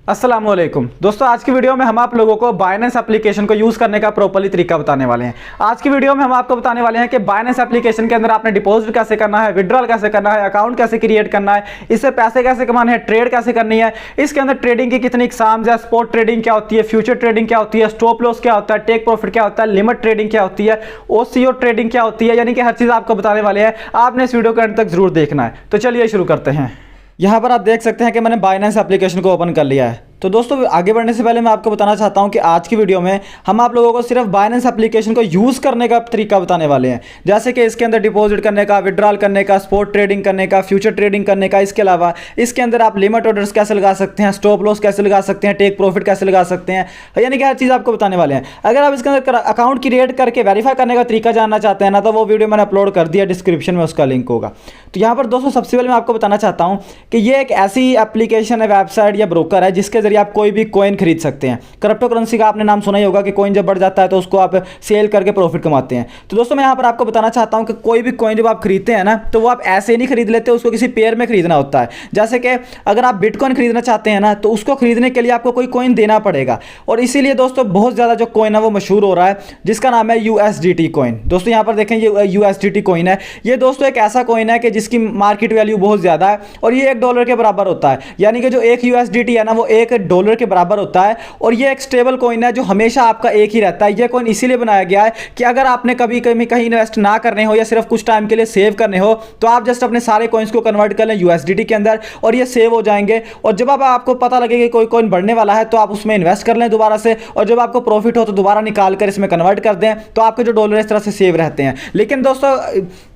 अस्सलामुअलैकुम दोस्तों, आज की वीडियो में हम आप लोगों को बाइनेंस एप्लीकेशन को यूज़ करने का प्रॉपर्ली तरीका बताने वाले हैं। आज की वीडियो में हम आपको बताने वाले हैं कि बाइनेंस एप्लीकेशन के अंदर आपने डिपॉजिट कैसे करना है, विड्रॉल कैसे करना है, अकाउंट कैसे क्रिएट करना है, इससे पैसे कैसे कमाने हैं, ट्रेड कैसे करनी है, इसके अंदर ट्रेडिंग की कितनी इकसाम है, स्पॉट ट्रेडिंग क्या होती है, फ्यूचर ट्रेडिंग क्या होती है, स्टॉप लॉस क्या होता है, टेक प्रॉफिट क्या होता है, लिमिट ट्रेडिंग क्या होती है, ओसीओ ट्रेडिंग क्या होती है, यानी कि हर चीज़ आपको बताने वाले हैं। आपने इस वीडियो को एंड तक जरूर देखना है। तो चलिए शुरू करते हैं। यहाँ पर आप देख सकते हैं कि मैंने बाइनेंस एप्लीकेशन को ओपन कर लिया है। तो दोस्तों, आगे बढ़ने से पहले मैं आपको बताना चाहता हूं कि आज की वीडियो में हम आप लोगों को सिर्फ बाइनेंस एप्लीकेशन को यूज़ करने का तरीका बताने वाले हैं, जैसे कि इसके अंदर डिपॉजिट करने का, विड्रॉल करने का, स्पॉट ट्रेडिंग करने का, फ्यूचर ट्रेडिंग करने का। इसके अलावा इसके अंदर आप लिमिट ऑर्डर्स कैसे लगा सकते हैं, स्टॉप लॉस कैसे लगा सकते हैं, टेक प्रॉफिट कैसे लगा सकते हैं, यानी कि हर चीज़ आपको बताने वाले हैं। अगर आप इसके अंदर अकाउंट क्रिएट करके वेरीफाई करने का तरीका जानना चाहते हैं ना, तो वो वीडियो मैंने अपलोड कर दिया, डिस्क्रिप्शन में उसका लिंक होगा। तो यहाँ पर दोस्तों, सबसे पहले मैं आपको बताना चाहता हूँ कि ये एक ऐसी एप्लीकेशन है, वेबसाइट या ब्रोकर है, जिसके जरिए आप कोई भी कॉइन खरीद सकते हैं। क्रिप्टो करेंसी का आपने नाम सुना ही होगा कि कॉइन जब बढ़ जाता है तो उसको आप सेल करके प्रॉफिट कमाते हैं। तो दोस्तों, मैं यहाँ पर आपको बताना चाहता हूँ कि कोई भी कॉइन जब आप खरीदते हैं ना, तो वो आप ऐसे नहीं खरीद लेते, उसको किसी पेयर में खरीदना होता है। जैसे कि अगर आप बिटकॉइन खरीदना चाहते हैं ना, तो उसको खरीदने के लिए आपको कोई कॉइन देना पड़ेगा। और इसीलिए दोस्तों, बहुत ज़्यादा जो कॉइन है वो मशहूर हो रहा है, जिसका नाम है USDT कॉइन। दोस्तों, यहाँ पर देखें, ये USDT कॉइन है। ये दोस्तों एक ऐसा कॉइन है कि जिसकी मार्केट वैल्यू बहुत ज़्यादा है और ये $1 के बराबर होता है। यानी कि जो एक USDT है ना, वो $1 के बराबर होता है। और ये एक स्टेबल कॉइन है जो हमेशा आपका एक ही रहता है। ये कॉइन इसीलिए बनाया गया है कि अगर आपने कभी कहीं इन्वेस्ट ना करने हो या सिर्फ कुछ टाइम के लिए सेव करने हो, तो आप जस्ट अपने सारे कॉइन्स को कन्वर्ट कर लें USDT के अंदर और ये सेव हो जाएंगे। और जब आपको पता लगे कि कोई कॉइन बढ़ने वाला है, तो आप उसमें इन्वेस्ट कर लें दोबारा से, और जब आपको प्रॉफिट हो तो दोबारा निकाल कर इसमें कन्वर्ट कर दें, तो आपके जो डॉलर इस तरह से सेव रहते हैं। लेकिन दोस्तों,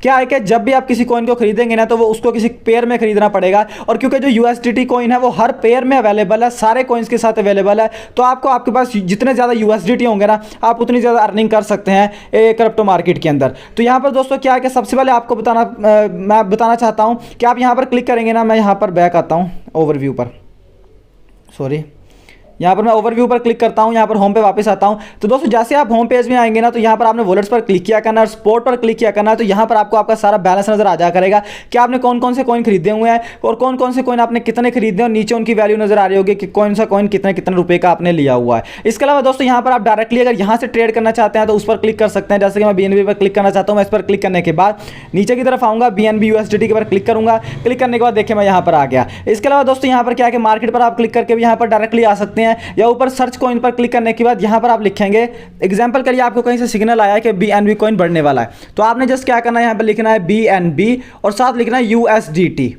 क्या है कि जब भी आप किसी कॉइन को खरीदेंगे ना, तो वो उसको किसी पेयर में खरीदना पड़ेगा। और क्योंकि जो USDT कॉइन है वो हर पेयर में अवेलेबल है, सारे कॉइन्स के साथ अवेलेबल है, तो आपके पास जितने ज़्यादा USDT होंगे ना, आप उतनी ज़्यादा अर्निंग कर सकते हैं क्रिप्टो मार्केट के अंदर। तो यहाँ पर दोस्तों, क्या है कि सबसे पहले आपको मैं बताना चाहता हूँ कि आप यहाँ पर क्लिक करेंगे ना, मैं यहाँ पर बैक आता हूँ ओवरव्यू पर, सॉरी, यहाँ पर मैं ओवरव्यू पर क्लिक करता हूँ, यहाँ पर होम पे वापस आता हूँ। तो दोस्तों, जैसे आप होम पेज में आएंगे ना, तो यहाँ पर आपने वॉलेट्स पर क्लिक किया करना है और स्पॉट पर क्लिक किया करना है। तो यहाँ पर आपको आपका सारा बैलेंस नजर आ जा करेगा कि आपने कौन कौन से कॉइन खरीदे हुए हैं और कौन कौन से कॉइन आपने कितने खरीदे, और नीचे उनकी वैल्यू नजर आ रही होगी कि कौन सा कॉइन कितने कितने रुपए का आपने लिया हुआ है। इसके अलावा दोस्तों, यहाँ पर आप डायरेक्टली अगर यहाँ से ट्रेड करना चाहते हैं तो उस पर क्लिक कर सकते हैं। जैसे कि मैं BNB पर क्लिक करना चाहता हूँ, मैं इस पर क्लिक करने के बाद नीचे की तरफ आऊँगा, BNB USDT के पर क्लिक करूँगा। क्लिक करने के बाद देखिए मैं यहाँ पर आ गया। इसके अलावा दोस्तों, यहाँ पर क्या है कि मार्केट पर आप क्लिक करके भी यहाँ पर डायरेक्टली आ सकते हैं, या ऊपर सर्च कॉइन पर क्लिक करने के बाद यहाँ पर आप लिखेंगे, एग्जांपल के लिए आपको कहीं से सिग्नल आया है कि BNB कॉइन बढ़ने वाला है, तो आपने जस्ट क्या करना है, यहाँ पर लिखना है BNB और साथ लिखना है USDT,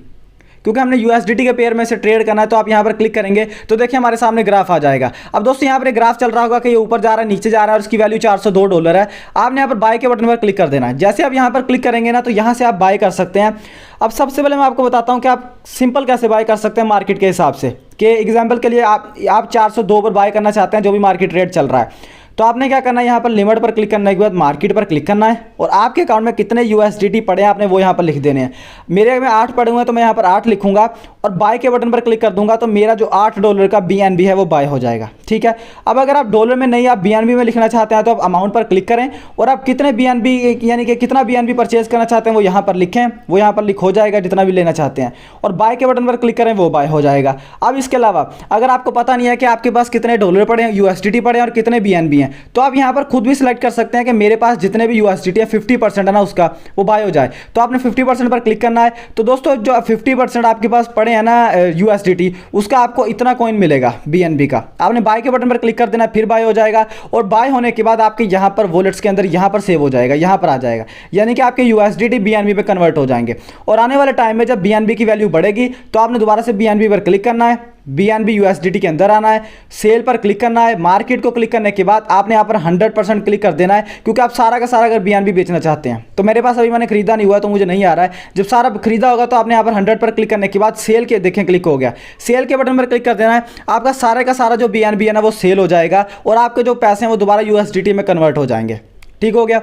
क्योंकि हमने USDT के पेयर में से ट्रेड करना है। तो आप यहाँ पर क्लिक करेंगे तो देखिए हमारे सामने ग्राफ आ जाएगा। अब दोस्तों, यहाँ पर एक ग्राफ चल रहा होगा कि ये ऊपर जा रहा है, नीचे जा रहा है, और उसकी वैल्यू $402 है। आपने यहाँ पर बाय के बटन पर क्लिक कर देना है। जैसे आप यहाँ पर क्लिक करेंगे ना, तो यहाँ से आप बाय कर सकते हैं। अब सबसे पहले मैं आपको बताता हूँ कि आप सिंपल कैसे बाय कर सकते हैं मार्केट के हिसाब से, कि एग्जाम्पल के लिए आप 402 पर बाय करना चाहते हैं, जो भी मार्केट रेट चल रहा है। तो आपने क्या करना है, यहाँ पर लिमिट पर क्लिक करने के बाद मार्केट पर क्लिक करना है, और आपके अकाउंट में कितने USDT पड़े हैं आपने वो यहाँ पर लिख देने हैं। मेरे में 8 पड़े हुए हैं, तो मैं यहाँ पर 8 लिखूंगा और बाय के बटन पर क्लिक कर दूंगा, तो मेरा जो $8 का BNB है वो बाय हो जाएगा। ठीक है। अब अगर आप डॉलर में नहीं, आप BNB में लिखना चाहते हैं, तो आप अमाउंट पर क्लिक करें और आप कितने BNB यानी कि कितना BNB परचेज करना चाहते हैं वो यहाँ पर लिखें, वो यहाँ पर लिख हो जाएगा जितना भी लेना चाहते हैं, और बाय के बटन पर क्लिक करें, वो बाय हो जाएगा। अब इसके अलावा अगर आपको पता नहीं है कि आपके पास कितने डॉलर पड़े हैं, USDT पड़े हैं और कितने BNB हैं, तो आप यहाँ पर खुद भी सिलेक्ट कर सकते हैं कि मेरे पास जितने भी USDT है 50% है ना उसका, वो बाय हो जाए। तो आपने 50% पर क्लिक करना है। तो दोस्तों, जो 50% आपके पास पड़े हैं ना USDT, उसका आपको इतना कॉइन मिलेगा BNB का। आपने बाय के बटन पर क्लिक कर देना, फिर बाय हो जाएगा, और बाय होने के बाद आपके यहाँ पर वॉलेट्स के अंदर यहाँ पर सेव हो जाएगा, यहाँ पर आ जाएगा, यानी कि आपके USDT BNB पे कन्वर्ट हो जाएंगे। और आने वाले टाइम में जब BNB की वैल्यू बढ़ेगी, तो आपने दोबारा से BNB पर क्लिक करना है, BNB USDT के अंदर आना है, सेल पर क्लिक करना है। मार्केट को क्लिक करने के बाद आपने यहाँ पर 100% क्लिक कर देना है, क्योंकि आप सारा का सारा अगर BNB बेचना चाहते हैं। तो मेरे पास अभी मैंने खरीदा नहीं हुआ, तो मुझे नहीं आ रहा है। जब सारा खरीदा होगा, तो आपने यहाँ पर 100 पर क्लिक करने के बाद सेल के देखें क्लिक हो गया, सेल के बटन पर क्लिक कर देना है। आपका सारे का सारा जो BNB है ना वो सेल हो जाएगा, और आपके जो पैसे हैं वो दोबारा USDT में कन्वर्ट हो जाएंगे। ठीक हो गया।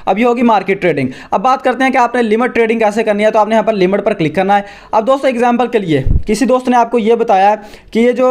अब ये होगी मार्केट ट्रेडिंग। अब बात करते हैं कि आपने लिमिट ट्रेडिंग कैसे करनी है। तो आपने यहाँ पर लिमिट पर क्लिक करना है। अब दोस्तों, एग्जांपल के लिए किसी दोस्त ने आपको ये बताया कि ये जो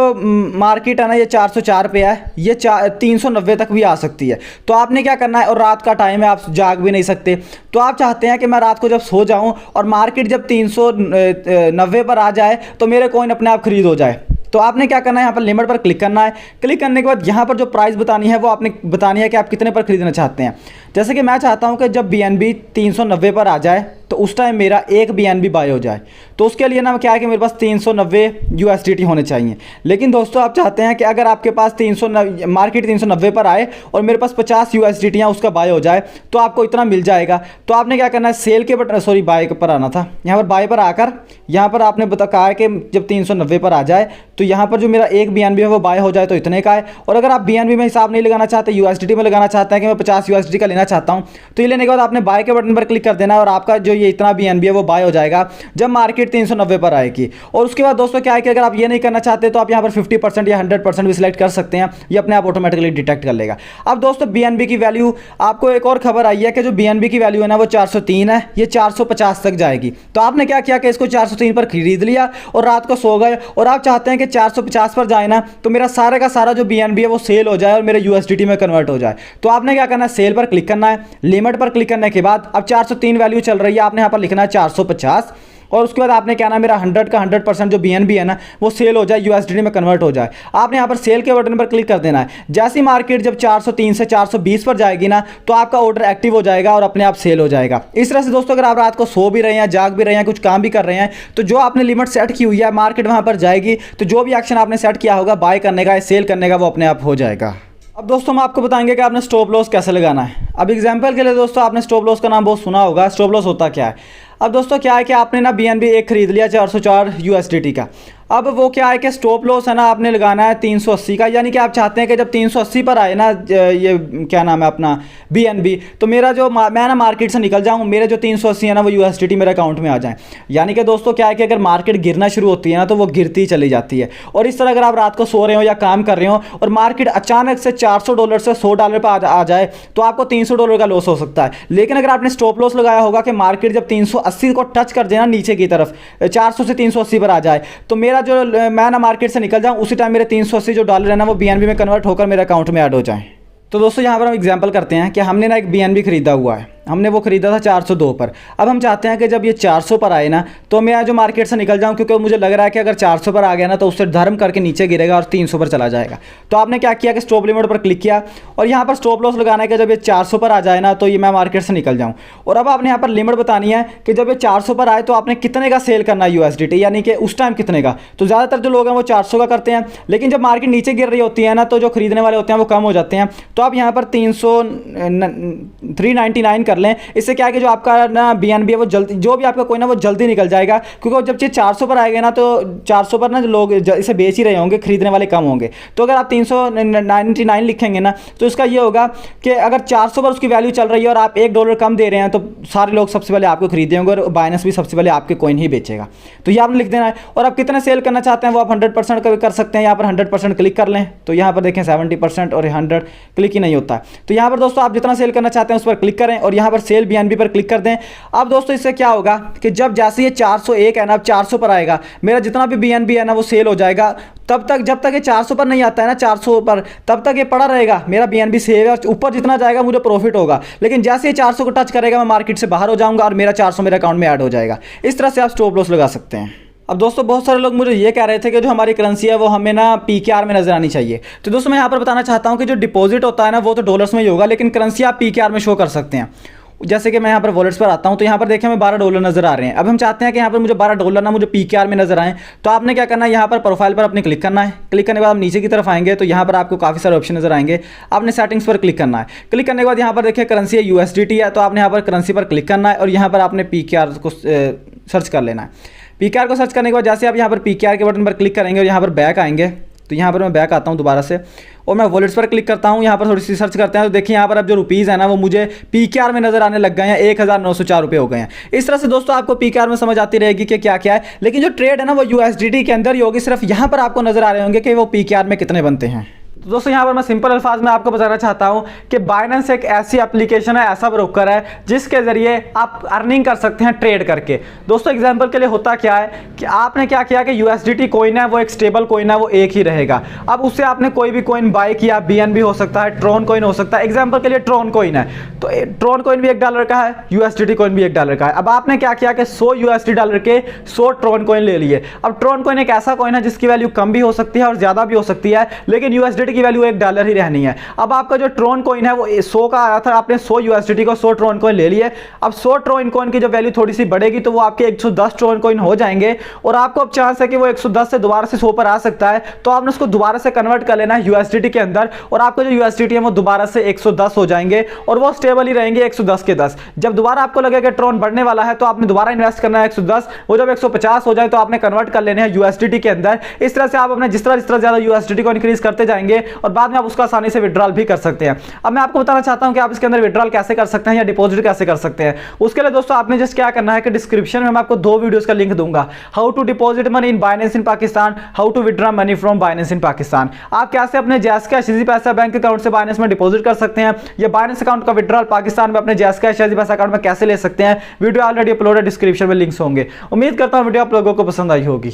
मार्केट है ना, ये 404 पे है, ये 390 तक भी आ सकती है। तो आपने क्या करना है, और रात का टाइम है, आप जाग भी नहीं सकते, तो आप चाहते हैं कि मैं रात को जब सो जाऊँ और मार्केट जब 390 पर आ जाए तो मेरे कॉइन अपने आप खरीद हो जाए। तो आपने क्या करना है, यहाँ पर लिमिट पर क्लिक करना है। क्लिक करने के बाद यहाँ पर जो प्राइस बतानी है वो आपने बतानी है कि आप कितने पर खरीदना चाहते हैं। जैसे कि मैं चाहता हूँ कि जब BNB 390 पर आ जाए तो उस टाइम मेरा एक BNB बाय हो जाए। तो उसके लिए ना क्या है कि मेरे पास 390 USDT होने चाहिए। लेकिन दोस्तों आप चाहते हैं कि अगर आपके पास मार्केट 390 पर आए और मेरे पास 50 USDT उसका बाय हो जाए तो आपको इतना मिल जाएगा। तो आपने क्या करना है, सेल के बटन बाय पर आना था, यहाँ पर बाय पर आकर यहाँ पर आपने कहा है कि जब 390 पर आ जाए तो यहाँ पर जो मेरा एक BNB है वो बाय हो जाए तो इतने का है। और अगर आप BNB में हिसाब नहीं लगाना चाहते, USDT में लगाना चाहते हैं कि मैं 50 USDT का लेना चाहता हूँ, तो ये लेने के बाद आपने बाय के बटन पर क्लिक कर देना है और आपका जो ये इतना BNB है वो बाय हो जाएगा जब मार्केट 390 पर आएगी। और उसके बाद दोस्तों क्या है कि अगर आप ये नहीं करना चाहते तो आप यहाँ पर 50% या 100% भी सिलेक्ट कर सकते हैं, ये अपने आप ऑटोमेटिकली डिटेक्ट कर लेगा। अब दोस्तों BNB की वैल्यू, आपको एक और खबर आई है कि जो BNB की वैल्यू है ना वो 403 है, ये 450 तक जाएगी। तो आपने क्या किया कि इसको 403 पर खरीद लिया और रात को सो गए और आप चाहते हैं कि 450 पर जाए ना तो मेरा सारे का सारा जो BNB है वो सेल हो जाए और मेरे USDT में कन्वर्ट हो जाए। तो आपने क्या करना है, सेल पर क्लिक करना है। लिमिट पर क्लिक करने के बाद अब 403 वैल्यू चल रही है, आपने यहाँ पर लिखना है 450 और उसके बाद आपने क्या ना मेरा 100 का 100% जो BNB है ना वो सेल हो जाए, USDT में कन्वर्ट हो जाए। आपने यहाँ पर सेल के बटन पर क्लिक कर देना है। जैसी मार्केट जब 403 से 420 पर जाएगी ना तो आपका ऑर्डर एक्टिव हो जाएगा और अपने आप सेल हो जाएगा। इस तरह से दोस्तों अगर आप रात को सो भी रहे हैं, जाग भी रहे हैं, कुछ काम भी कर रहे हैं, तो जो आपने लिमिट सेट की हुई है मार्केट वहाँ पर जाएगी तो जो भी एक्शन आपने सेट किया होगा बाय करने का, सेल करने का, वो अपने आप हो जाएगा। अब दोस्तों हम आपको बताएंगे कि आपने स्टॉप लॉस कैसे लगाना है। अब एग्जांपल के लिए दोस्तों आपने स्टॉप लॉस का नाम बहुत सुना होगा। स्टॉप लॉस होता क्या है? अब दोस्तों क्या है कि आपने ना BNB एक खरीद लिया 404 USDT का। अब वो क्या है कि स्टॉप लॉस है ना आपने लगाना है 380 का, यानी कि आप चाहते हैं कि जब 380 पर आए ना ये क्या नाम है अपना BNB, तो मेरा जो मैं ना मार्केट से निकल जाऊँ, मेरे जो 380 है ना वो USDT मेरे अकाउंट में आ जाए। यानी कि दोस्तों क्या है कि अगर मार्केट गिरना शुरू होती है ना तो वो गिरती चली जाती है। और इस तरह अगर आप रात को सो रहे हो या काम कर रहे हो और मार्केट अचानक से $400 से $100 पर आ जाए तो आपको $300 का लॉस हो सकता है। लेकिन अगर आपने स्टॉप लॉस लगाया होगा कि मार्केट जब 380 को टच कर देना नीचे की तरफ, 400 से 380 पर आ जाए, तो मेरा जो मैं ना मार्केट से निकल जाऊं उसी टाइम मेरे 380 जो डॉलर है ना वो BNB में कन्वर्ट होकर मेरे अकाउंट में ऐड हो जाएं। तो दोस्तों यहाँ पर हम एग्जांपल करते हैं कि हमने ना एक BNB खरीदा हुआ है, हमने वो खरीदा था 402 पर। अब हम चाहते हैं कि जब ये 400 पर आए ना तो मैं जो मार्केट से निकल जाऊं, क्योंकि मुझे लग रहा है कि अगर 400 पर आ गया ना तो उससे धर्म करके नीचे गिरेगा और 300 पर चला जाएगा। तो आपने क्या किया कि स्टॉप लिमिट पर क्लिक किया और यहाँ पर स्टॉप लॉस लगाना है कि जब ये 400 पर आ जाए ना तो ये मैं मार्केट से निकल जाऊँ। और अब आपने यहाँ पर लिमिट बतानी है कि जब ये 400 पर आए तो आपने कितने का सेल करना है USDT, यानी कि उस टाइम कितने का। तो ज़्यादातर जो लोग हैं वो 400 का करते हैं, लेकिन जब मार्केट नीचे गिर रही होती है ना तो जो खरीदने वाले होते हैं वो कम हो जाते हैं। तो आप यहाँ पर 399 कर लें। इससे क्या है कि जो आपका ना BNB है वो जल्दी, जो भी आपका कोई ना वो जल्दी निकल जाएगा, क्योंकि जब ये 400 पर आएगा ना तो 400 पर ना जो लोग इसे बेच ही रहे होंगे, खरीदने वाले कम होंगे। तो अगर आप 399 लिखेंगे ना तो इसका ये होगा कि अगर 400 पर उसकी वैल्यू चल रही है और आप $1 कम दे रहे हैं तो सारे लोग सबसे पहले आपको खरीदेंगे और बाइनेंस भी सबसे पहले आपके कॉइन ही बेचेगा। तो ये आपने लिख देना है। और आप कितने सेल करना चाहते हैं वो आप 100% का भी कर सकते हैं। यहाँ पर 100% क्लिक कर लें तो यहाँ पर देखें 70% और 100 क्लिक ही नहीं होता। तो यहाँ पर दोस्तों आप जितना सेल करना चाहते हैं उस पर क्लिक करें और यहाँ पर सेल BNB पर क्लिक कर दें। अब दोस्तों इससे क्या होगा कि जब जैसे ये 401 है ना, अब 400 पर आएगा, मेरा जितना भी BNB है ना वो सेल हो जाएगा। तब तक जब तक ये 400 पर नहीं आता है ना, 400 पर, तब तक ये पड़ा रहेगा, मेरा BNB सेव है, ऊपर जितना जाएगा मुझे प्रॉफिट होगा। लेकिन जैसे ये 400 को टच करेगा मैं मार्केट से बाहर हो जाऊंगा और मेरा 400 मेरे अकाउंट में ऐड हो जाएगा। इस तरह से आप स्टॉप लॉस लगा सकते हैं। अब दोस्तों बहुत सारे लोग मुझे ये कह रहे थे कि जो हमारी करेंसी है वो हमें ना PKR में नजर आनी चाहिए। तो दोस्तों मैं यहाँ पर बताना चाहता हूँ कि जो डिपॉजिट होता है ना वो तो डॉलर्स में ही होगा, लेकिन करेंसी आप PKR में शो कर सकते हैं। जैसे कि मैं यहाँ पर वॉलेट्स पर आता हूँ तो यहाँ पर देखें हमें $12 नजर आ रहे हैं। अब हम चाहते हैं कि यहाँ पर मुझे $12 ना मुझे PKR में नजर आए। तो आपने क्या करना है, यहाँ पर प्रोफाइल पर अपने क्लिक करना है। क्लिक करने के बाद आप नीचे की तरफ आएंगे तो यहाँ पर आपको काफ़ी सारे ऑप्शन नजर आएंगे। आपने सेटिंग्स पर क्लिक करना है। क्लिक करने के बाद यहाँ पर देखिए करेंसी है USDT है, तो आपने यहाँ पर करेंसी पर क्लिक करना है और यहाँ पर आपने PKR को सर्च कर लेना है। PKR को सर्च करने के बाद जैसे आप यहाँ पर PKR के बटन पर क्लिक करेंगे और यहाँ पर बैक आएंगे तो यहाँ पर मैं बैक आता हूँ दोबारा से और मैं वॉलेट्स पर क्लिक करता हूँ। यहाँ पर थोड़ी सी सर्च करते हैं तो देखिए यहाँ पर अब जो रुपीज़ है ना वो मुझे PKR में नजर आने लग गए हैं, 1904 रुपये हो गए हैं। इस तरह से दोस्तों आपको PKR में समझ आती रहेगी कि क्या क्या है, लेकिन जो ट्रेड है ना वो USDT के अंदर ही होगी। सिर्फ यहाँ पर आपको नजर आ रहे होंगे कि वो PKR में कितने बनते हैं। तो दोस्तों यहाँ पर मैं सिंपल अल्फाज में आपको बताना चाहता हूँ कि बाइनेंस एक ऐसी एप्लीकेशन है, ऐसा ब्रोकर है जिसके जरिए आप अर्निंग कर सकते हैं ट्रेड करके। दोस्तों एग्जांपल के लिए होता क्या है कि आपने क्या किया कि यूएसडीटी कॉइन है वो एक स्टेबल कॉइन है, वो एक ही रहेगा। अब उससे आपने कोई भी कॉइन बाय किया, बीएनबी हो सकता है, ट्रोन कॉइन हो सकता है। एग्जाम्पल के लिए ट्रोन कॉइन है तो ट्रोन कॉइन भी $1 का है, यूएसडीटी कॉइन भी $1 का है। अब आपने क्या किया कि 100 यूएसडी डॉलर के 100 ट्रोन कॉइन ले लिए। अब ट्रोन कॉइन एक ऐसा कॉइन है जिसकी वैल्यू कम भी हो सकती है और ज्यादा भी हो सकती है, लेकिन यूएसडीटी की वैल्यू $1 ही रहनी है। अब आपका जो ट्रोन कॉइन है वो 100 का आया था, आपने 100 यूएसडीटी को 100 ट्रोन कॉइन ले लिए। अब 100 ट्रोन कॉइन की जो वैल्यू थोड़ी सी बढ़ेगी तो वो आपके 110 ट्रोन कॉइन हो जाएंगे और आपको अब चांस है कि वो 110 से दोबारा से 100 पर आ सकता है। तो आपने उसको दोबारा से कन्वर्ट कर लेना है यूएसडीटी के अंदर और आपका जो यूएसडीटी है वो दोबारा से 110 हो जाएंगे और वो स्टेबल ही रहेंगे 110 के 10। जब दोबारा आपको लगे कि ट्रोन बढ़ने वाला है तो आपने दोबारा इन्वेस्ट करना है 110, वो जब 150 हो जाए तो आपने कन्वर्ट कर लेने हैं यूएसडीटी के अंदर। इस तरह से आप अपने जिस तरह ज्यादा यूएसडीटी को इंक्रीज करते जाएंगे और बाद में आप उसका आसानी से विड्रॉल भी कर सकते हैं। अब मैं आपको बताना चाहता हूं कि आप इसके अंदर विड्रॉल कैसे कर सकते हैं या डिपॉजिट कैसे कर सकते हैं। उसके लिए दोस्तों आपने जस्ट क्या करना है कि डिस्क्रिप्शन में मैं आपको 2 वीडियोस का लिंक दूंगा, how to deposit money in Binance in Pakistan, how to withdraw money from Binance in Pakistan. आप कैसे अपने JazzCash Easypaisa bank account से बाइनेंस में डिपॉजिट कर सकते हैं या बाइनेंस अकाउंट का विड्रॉल पाकिस्तान में अपने जैस कैश इजी पैसा अकाउंट में कैसे ले सकते हैं। वीडियो ऑलरेडी अपलोड है, डिस्क्रिप्शन में लिंक्स होंगे। उम्मीद करता हूं वीडियो आप लोगों को पसंद आई होगी।